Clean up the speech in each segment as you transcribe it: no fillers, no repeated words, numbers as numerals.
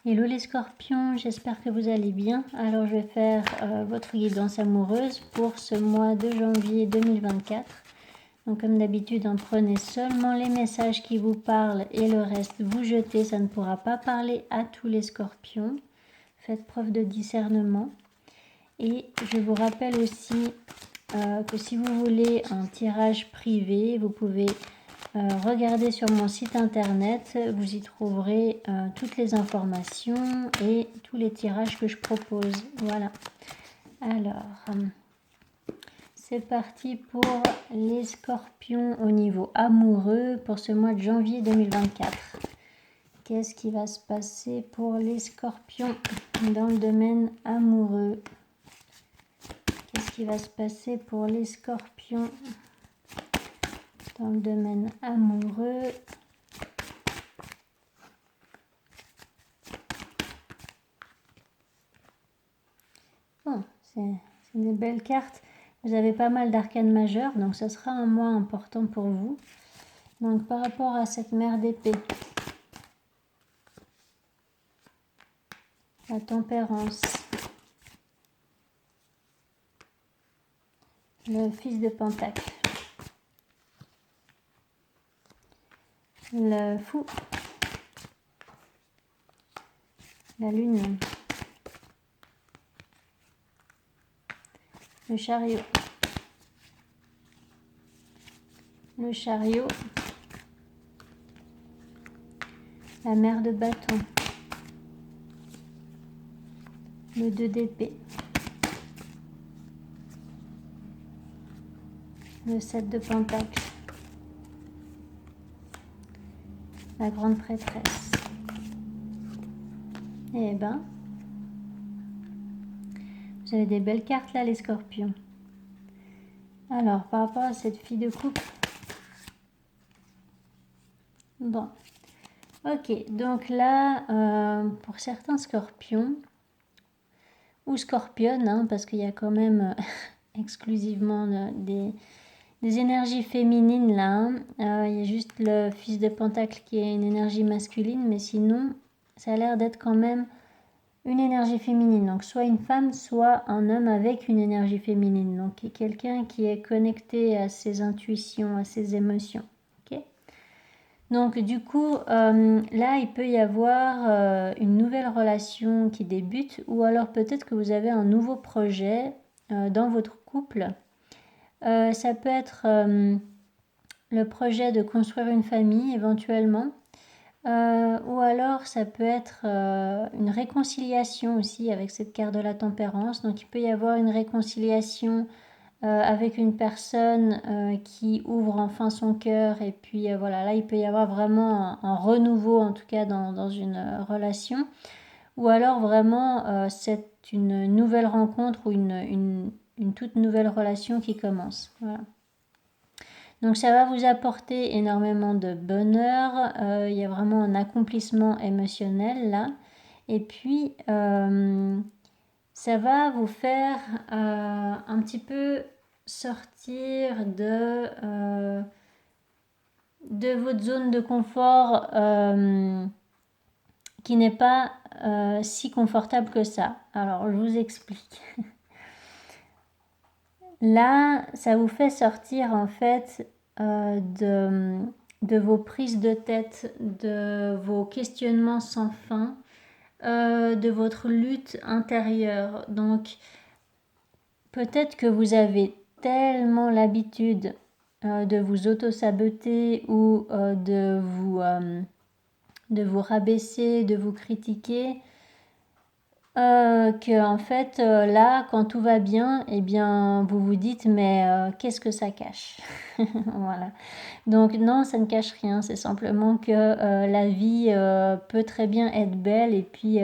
Hello les scorpions, j'espère que vous allez bien. Alors je vais faire votre guidance amoureuse pour ce mois de janvier 2024. Donc comme d'habitude, en prenez seulement les messages qui vous parlent et le reste vous jetez. Ça ne pourra pas parler à tous les scorpions. Faites preuve de discernement. Et je vous rappelle aussi que si vous voulez un tirage privé, vous pouvez regardez sur mon site internet, vous y trouverez toutes les informations et tous les tirages que je propose. Voilà. Alors, c'est parti pour les scorpions au niveau amoureux pour ce mois de janvier 2024. Qu'est-ce qui va se passer pour les scorpions dans le domaine amoureux? Qu'est-ce qui va se passer pour les scorpions dans le domaine amoureux? Bon, c'est des belles cartes. Vous avez pas mal d'arcanes majeures, donc ce sera un mois important pour vous. Donc par rapport à cette mère d'épée, la tempérance, le fils de pentacle, le fou, la lune, le chariot, la mère de bâton, le 2 d'épée, le 7 de pentacle, la grande prêtresse. Eh ben, vous avez des belles cartes là les scorpions. Alors, par rapport à cette fille de couple, bon, ok, donc là, pour certains scorpions, ou scorpionnes, hein, parce qu'il y a quand même exclusivement des énergies féminines là, hein. Il y a juste le fils de pentacle qui est une énergie masculine, mais sinon, ça a l'air d'être quand même une énergie féminine, donc soit une femme, soit un homme avec une énergie féminine, donc quelqu'un qui est connecté à ses intuitions, à ses émotions. Okay, donc du coup, là, il peut y avoir une nouvelle relation qui débute, ou alors peut-être que vous avez un nouveau projet dans votre couple. Ça peut être le projet de construire une famille éventuellement. Ou alors ça peut être une réconciliation aussi avec cette carte de la tempérance. Donc il peut y avoir une réconciliation avec une personne qui ouvre enfin son cœur. Et puis voilà, là il peut y avoir vraiment un renouveau en tout cas dans une relation. Ou alors vraiment c'est une nouvelle rencontre ou une toute nouvelle relation qui commence. Voilà. Donc ça va vous apporter énormément de bonheur, il y a vraiment un accomplissement émotionnel là. Et puis ça va vous faire un petit peu sortir de votre zone de confort qui n'est pas si confortable que ça. Alors je vous explique. Là, ça vous fait sortir en fait de vos prises de tête, de vos questionnements sans fin, de votre lutte intérieure. Donc, peut-être que vous avez tellement l'habitude de vous auto-saboter ou de vous rabaisser, de vous critiquer, que en fait là quand tout va bien, eh bien vous vous dites mais qu'est-ce que ça cache? Voilà. Donc non, ça ne cache rien, c'est simplement que la vie peut très bien être belle et puis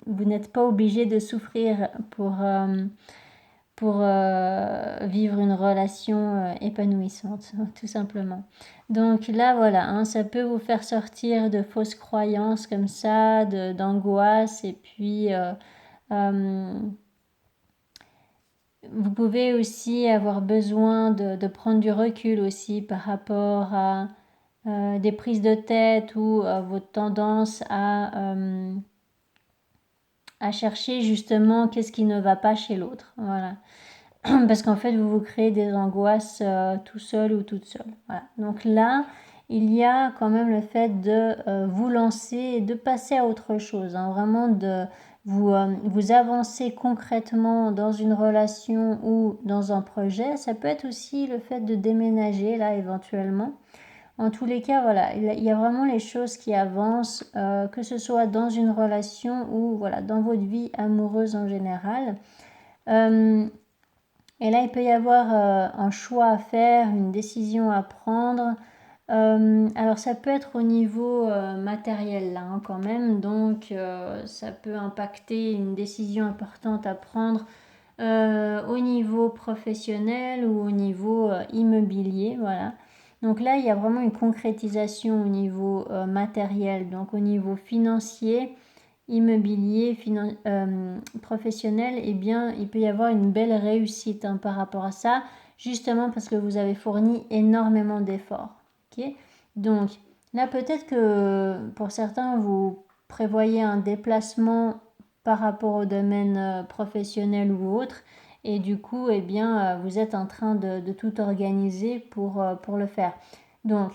vous n'êtes pas obligé de souffrir pour vivre une relation épanouissante, tout simplement. Donc là, voilà, hein, ça peut vous faire sortir de fausses croyances comme ça, d'angoisse, et puis vous pouvez aussi avoir besoin de prendre du recul aussi par rapport à des prises de tête ou votre tendance à à chercher justement qu'est-ce qui ne va pas chez l'autre. Voilà. Parce qu'en fait, vous vous créez des angoisses tout seul ou toute seule. Voilà. Donc là, il y a quand même le fait de vous lancer et de passer à autre chose. Hein, vraiment de vous avancer concrètement dans une relation ou dans un projet. Ça peut être aussi le fait de déménager là éventuellement. En tous les cas, voilà, il y a vraiment les choses qui avancent, que ce soit dans une relation ou voilà, dans votre vie amoureuse en général. Et là, il peut y avoir un choix à faire, une décision à prendre. Alors, ça peut être au niveau matériel, là, hein, quand même. Donc, ça peut impacter une décision importante à prendre au niveau professionnel ou au niveau immobilier, voilà. Donc là, il y a vraiment une concrétisation au niveau matériel, donc au niveau financier, immobilier, professionnel, eh bien, il peut y avoir une belle réussite hein, par rapport à ça, justement parce que vous avez fourni énormément d'efforts. Okay. Donc là, peut-être que pour certains, vous prévoyez un déplacement par rapport au domaine professionnel ou autre, et du coup, eh bien, vous êtes en train de tout organiser pour le faire. Donc,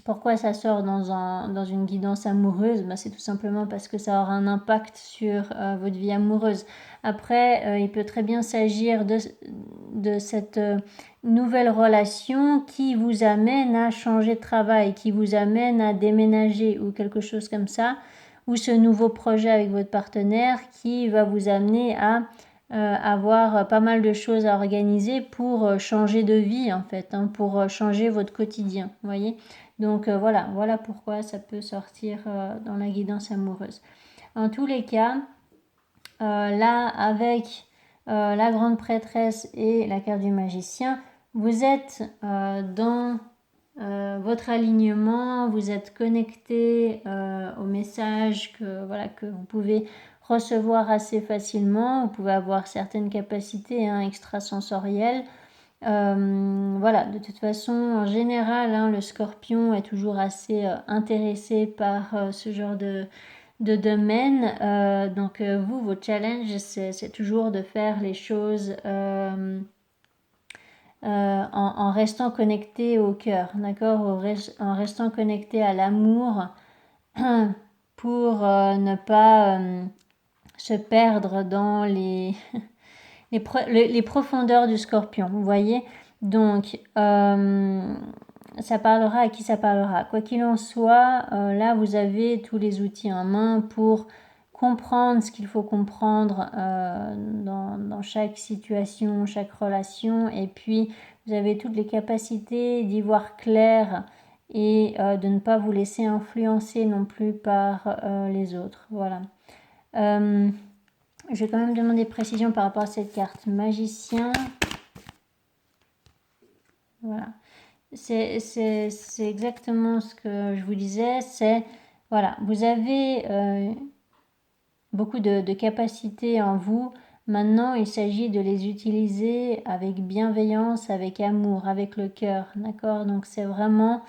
pourquoi ça sort dans une guidance amoureuse? C'est tout simplement parce que ça aura un impact sur votre vie amoureuse. Après, il peut très bien s'agir de cette nouvelle relation qui vous amène à changer de travail, qui vous amène à déménager ou quelque chose comme ça, ou ce nouveau projet avec votre partenaire qui va vous amener à avoir pas mal de choses à organiser pour changer de vie en fait, hein, pour changer votre quotidien, vous voyez. Donc voilà pourquoi ça peut sortir dans la guidance amoureuse. En tous les cas, là avec la grande prêtresse et la carte du magicien, vous êtes dans votre alignement, vous êtes connecté au message que vous pouvez recevoir assez facilement. Vous pouvez avoir certaines capacités extrasensorielles. Voilà, de toute façon, en général, le scorpion est toujours assez intéressé par ce genre de domaine. Donc, votre challenge, c'est toujours de faire les choses en restant connecté au cœur, d'accord, en restant connecté à l'amour pour ne pas se perdre dans les profondeurs du scorpion, vous voyez. Donc, ça parlera à qui ça parlera. Quoi qu'il en soit, là, vous avez tous les outils en main pour comprendre ce qu'il faut comprendre dans chaque situation, chaque relation. Et puis, vous avez toutes les capacités d'y voir clair et de ne pas vous laisser influencer non plus par les autres. Voilà. Je vais quand même demander précision par rapport à cette carte magicien. Voilà. C'est exactement ce que je vous disais. C'est, voilà, vous avez beaucoup de capacités en vous. Maintenant, il s'agit de les utiliser avec bienveillance, avec amour, avec le cœur. D'accord? Donc, c'est vraiment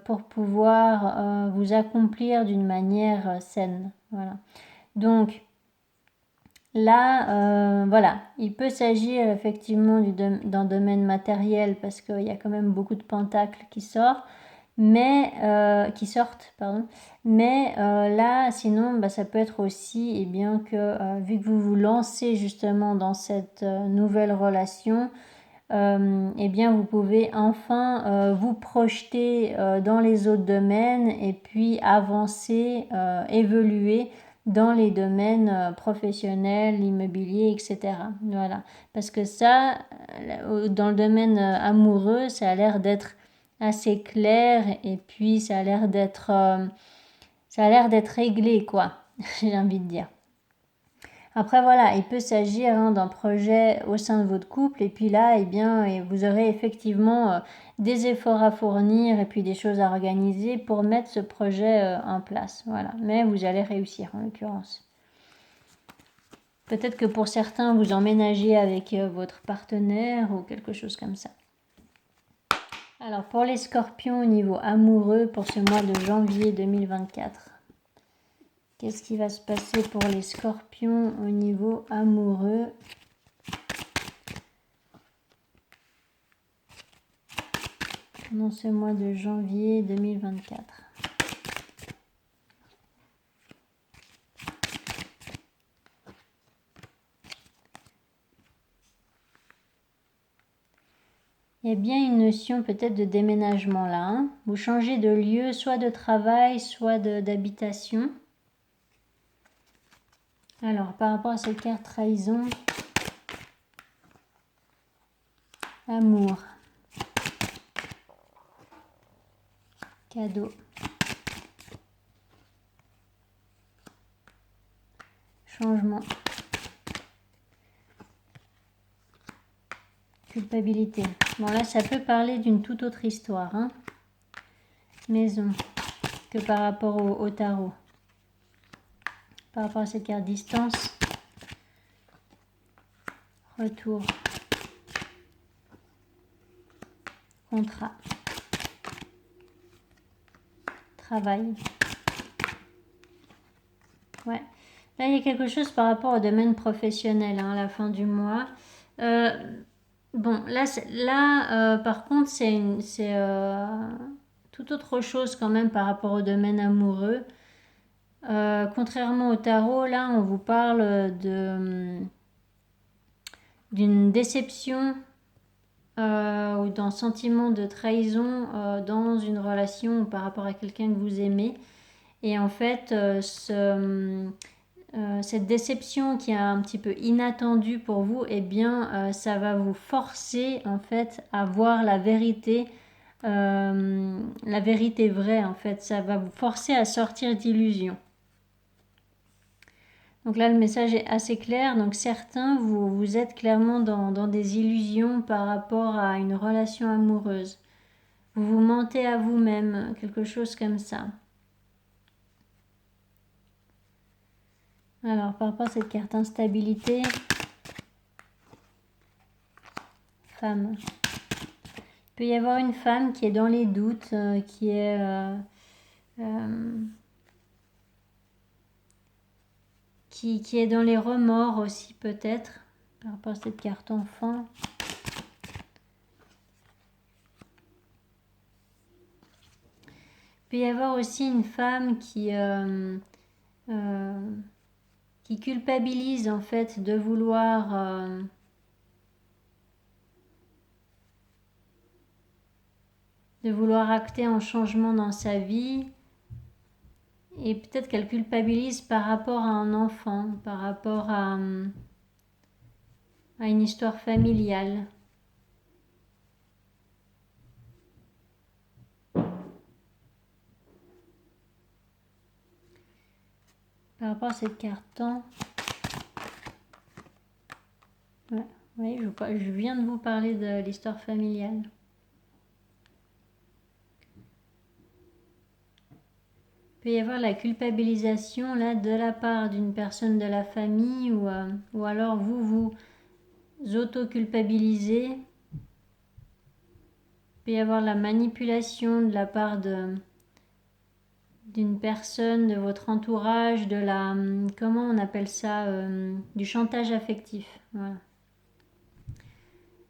pour pouvoir vous accomplir d'une manière saine. Voilà. Donc, là, voilà, il peut s'agir effectivement d'un domaine matériel parce qu'il y a quand même beaucoup de pentacles qui sortent, qui sortent, pardon. Mais là, sinon, ça peut être aussi, eh bien que vu que vous vous lancez justement dans cette nouvelle relation, eh bien vous pouvez enfin vous projeter dans les autres domaines et puis avancer, évoluer dans les domaines professionnels, immobiliers, etc. Voilà. Parce que ça, dans le domaine amoureux, ça a l'air d'être assez clair et puis ça a l'air d'être réglé, quoi, j'ai envie de dire. Après, voilà, il peut s'agir d'un projet au sein de votre couple et puis là, eh bien, vous aurez effectivement des efforts à fournir et puis des choses à organiser pour mettre ce projet en place. Voilà, mais vous allez réussir en l'occurrence. Peut-être que pour certains, vous emménagez avec votre partenaire ou quelque chose comme ça. Alors, pour les scorpions au niveau amoureux pour ce mois de janvier 2024, Qu'est-ce qui va se passer pour les scorpions au niveau amoureux? Pendant ce mois de janvier 2024. Il y a bien une notion peut-être de déménagement là. Hein. Vous changez de lieu, soit de travail, soit d'habitation. Alors, par rapport à cette carte trahison, amour, cadeau, changement, culpabilité. Bon là, ça peut parler d'une toute autre histoire. Hein. Maison, que par rapport au tarot. Par rapport à cette carte distance, retour, contrat, travail. Ouais. Là, il y a quelque chose par rapport au domaine professionnel hein, à la fin du mois. Bon, là, par contre, c'est tout autre chose quand même par rapport au domaine amoureux. Contrairement au tarot, là, on vous parle d'une déception ou d'un sentiment de trahison dans une relation par rapport à quelqu'un que vous aimez. Et en fait, cette déception qui est un petit peu inattendue pour vous, eh bien, ça va vous forcer en fait à voir la vérité vraie en fait. Ça va vous forcer à sortir d'illusions. Donc là, le message est assez clair. Donc certains, vous êtes clairement dans des illusions par rapport à une relation amoureuse. Vous vous mentez à vous-même, quelque chose comme ça. Alors, par rapport à cette carte instabilité, femme. Il peut y avoir une femme qui est dans les doutes, qui est dans les remords aussi peut-être, par rapport à cette carte enfant. Il peut y avoir aussi une femme qui culpabilise en fait de vouloir acter un changement dans sa vie. Et peut-être qu'elle culpabilise par rapport à un enfant, par rapport à une histoire familiale. Par rapport à cette carte temps. Ouais, oui, je viens de vous parler de l'histoire familiale. Il peut y avoir la culpabilisation là de la part d'une personne de la famille ou alors vous auto-culpabilisez. Il peut y avoir la manipulation de la part d'une personne, de votre entourage, comment on appelle ça, du chantage affectif. Voilà.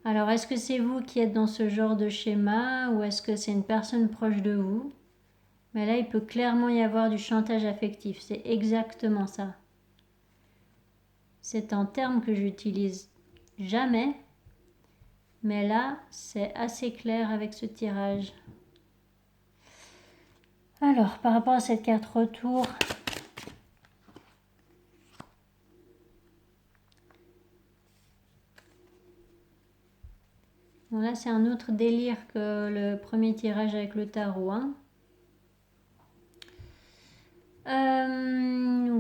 Alors, est-ce que c'est vous qui êtes dans ce genre de schéma ou est-ce que c'est une personne proche de vous? Mais là, il peut clairement y avoir du chantage affectif. C'est exactement ça. C'est un terme que j'utilise jamais, mais là, c'est assez clair avec ce tirage. Alors, par rapport à cette carte retour, bon, là, c'est un autre délire que le premier tirage avec le tarot. Hein.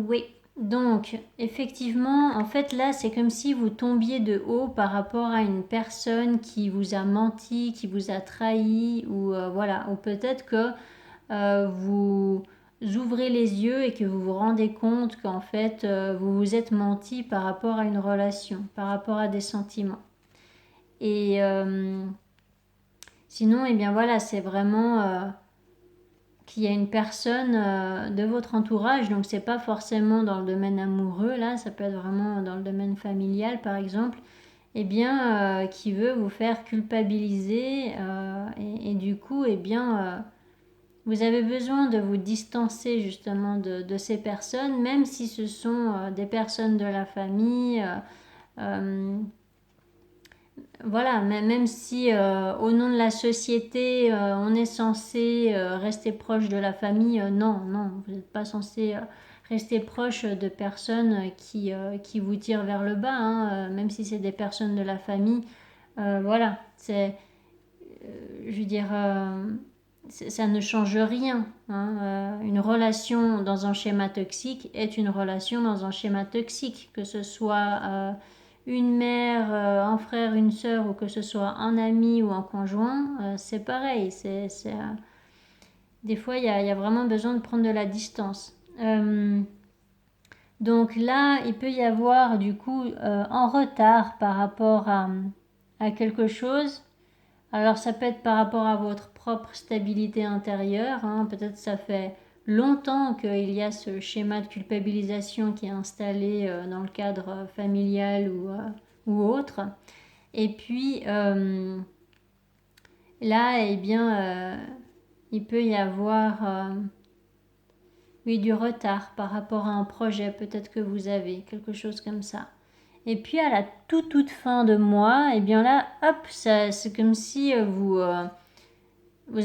Oui, donc effectivement, en fait là, c'est comme si vous tombiez de haut par rapport à une personne qui vous a menti, qui vous a trahi, ou voilà, ou peut-être que vous ouvrez les yeux et que vous vous rendez compte qu'en fait, vous vous êtes menti par rapport à une relation, par rapport à des sentiments. Et sinon, eh bien voilà, c'est vraiment qu'il y a une personne de votre entourage, donc c'est pas forcément dans le domaine amoureux, là, ça peut être vraiment dans le domaine familial par exemple, eh bien, qui veut vous faire culpabiliser et du coup, eh bien, vous avez besoin de vous distancer justement de ces personnes, même si ce sont des personnes de la famille. Euh, voilà, même si au nom de la société, on est censé rester proche de la famille, non, non, vous n'êtes pas censé rester proche de personnes qui vous tirent vers le bas, hein, même si c'est des personnes de la famille. Voilà, je veux dire, ça ne change rien, hein. Une relation dans un schéma toxique est une relation dans un schéma toxique, que ce soit une mère, un frère, une sœur, ou que ce soit un ami ou un conjoint, c'est pareil. Des fois, il y a vraiment besoin de prendre de la distance. Donc là, il peut y avoir du coup un retard par rapport à quelque chose. Alors ça peut être par rapport à votre propre stabilité intérieure, hein. Peut-être ça fait longtemps qu'il y a ce schéma de culpabilisation qui est installé dans le cadre familial ou autre. Et puis là, eh bien, il peut y avoir oui, du retard par rapport à un projet peut-être que vous avez, quelque chose comme ça. Et puis à la toute fin de mois, eh bien là, hop, c'est comme si vous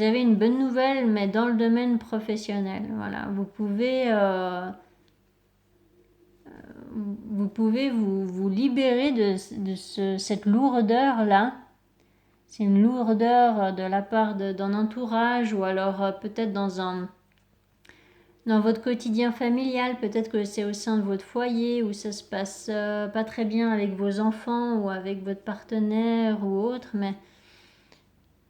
avez une bonne nouvelle, mais dans le domaine professionnel. Voilà, vous pouvez vous libérer de cette lourdeur-là. C'est une lourdeur de la part d'un entourage ou alors peut-être dans votre quotidien familial. Peut-être que c'est au sein de votre foyer où ça se passe pas très bien avec vos enfants ou avec votre partenaire ou autre, mais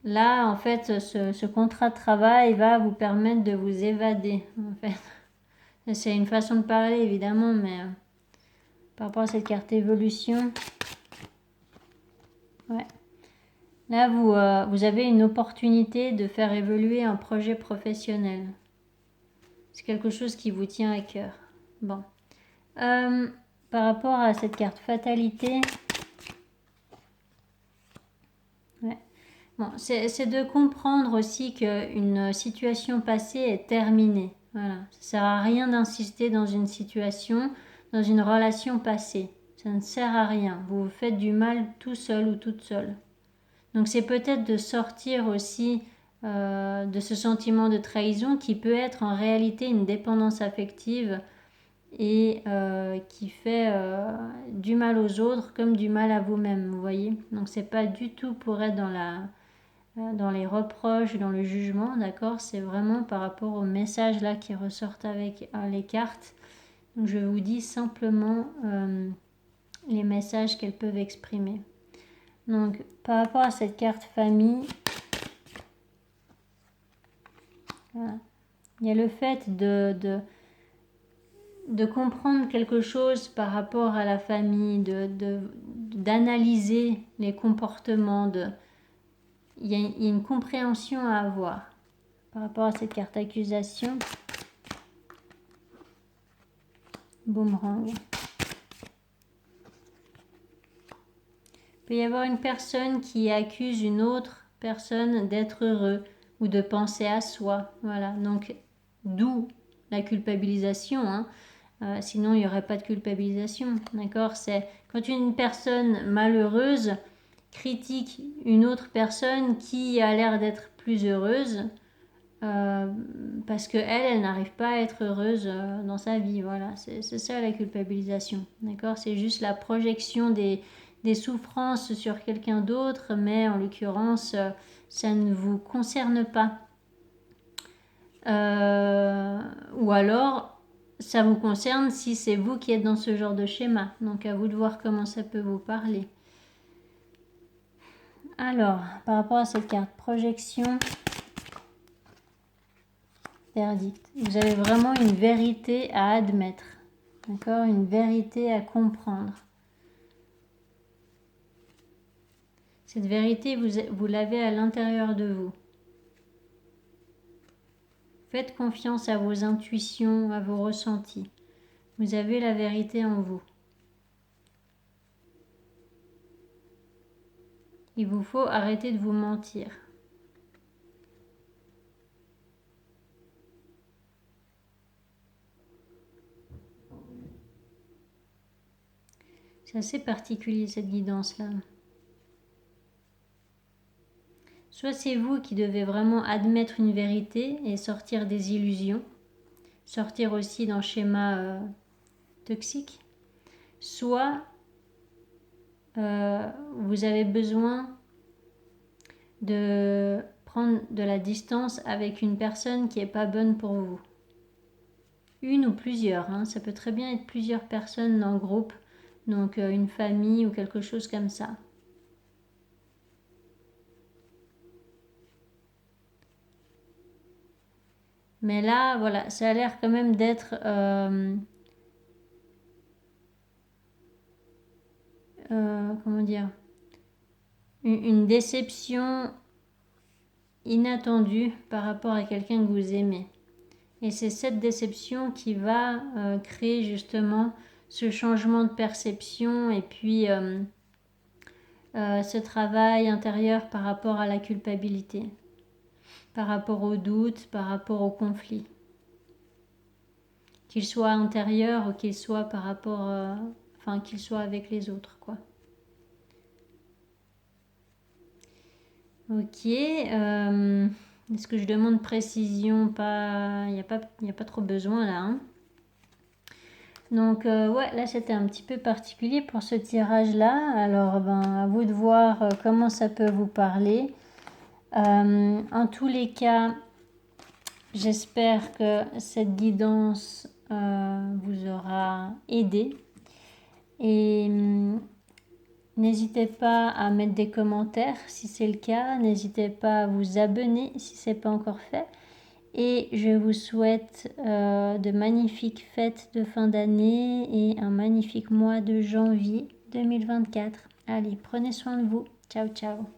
là, en fait, ce contrat de travail va vous permettre de vous évader, en fait. C'est une façon de parler, évidemment, mais par rapport à cette carte évolution, ouais. Là, vous avez une opportunité de faire évoluer un projet professionnel. C'est quelque chose qui vous tient à cœur. Bon. Par rapport à cette carte fatalité, ouais. Bon, c'est de comprendre aussi qu'une situation passée est terminée. Voilà. Ça ne sert à rien d'insister dans une situation, dans une relation passée. Ça ne sert à rien. Vous vous faites du mal tout seul ou toute seule. Donc c'est peut-être de sortir aussi de ce sentiment de trahison qui peut être en réalité une dépendance affective et qui fait du mal aux autres comme du mal à vous-même, vous voyez. Donc c'est pas du tout pour être dans les reproches, dans le jugement, d'accord. C'est vraiment par rapport aux messages là qui ressortent avec les cartes. Donc je vous dis simplement les messages qu'elles peuvent exprimer. Donc par rapport à cette carte famille, voilà, il y a le fait de comprendre quelque chose par rapport à la famille, d'analyser les comportements, il y a une compréhension à avoir par rapport à cette carte accusation. Boomerang. Il peut y avoir une personne qui accuse une autre personne d'être heureux ou de penser à soi. Voilà, donc d'où la culpabilisation, hein. Sinon il n'y aurait pas de culpabilisation, d'accord. C'est quand une personne malheureuse critique une autre personne qui a l'air d'être plus heureuse parce qu'elle n'arrive pas à être heureuse dans sa vie. Voilà, c'est ça la culpabilisation, d'accord. C'est juste la projection des souffrances sur quelqu'un d'autre, mais en l'occurrence ça ne vous concerne pas. Ou alors ça vous concerne si c'est vous qui êtes dans ce genre de schéma. Donc à vous de voir comment ça peut vous parler. Alors, par rapport à cette carte projection, verdict, vous avez vraiment une vérité à admettre, d'accord, une vérité à comprendre. Cette vérité, vous l'avez à l'intérieur de vous. Faites confiance à vos intuitions, à vos ressentis. Vous avez la vérité en vous. Il vous faut arrêter de vous mentir. C'est assez particulier cette guidance-là. Soit c'est vous qui devez vraiment admettre une vérité et sortir des illusions, sortir aussi d'un schéma toxique. Soit vous avez besoin de prendre de la distance avec une personne qui n'est pas bonne pour vous. Une ou plusieurs, hein. Ça peut très bien être plusieurs personnes dans le groupe, donc une famille ou quelque chose comme ça. Mais là, voilà, ça a l'air quand même d'être comment dire, une déception inattendue par rapport à quelqu'un que vous aimez. Et c'est cette déception qui va créer justement ce changement de perception et puis ce travail intérieur par rapport à la culpabilité, par rapport au doute, par rapport au conflit. Qu'il soit intérieur ou qu'il soit par rapport, qu'il soit avec les autres, quoi. Ok. Est-ce que je demande précision? Pas, il n'y a pas trop besoin là. Hein. Donc ouais, là c'était un petit peu particulier pour ce tirage-là. Alors à vous de voir comment ça peut vous parler. En tous les cas, j'espère que cette guidance vous aura aidé. Et n'hésitez pas à mettre des commentaires si c'est le cas. N'hésitez pas à vous abonner si ce n'est pas encore fait. Et je vous souhaite de magnifiques fêtes de fin d'année et un magnifique mois de janvier 2024. Allez, prenez soin de vous. Ciao, ciao.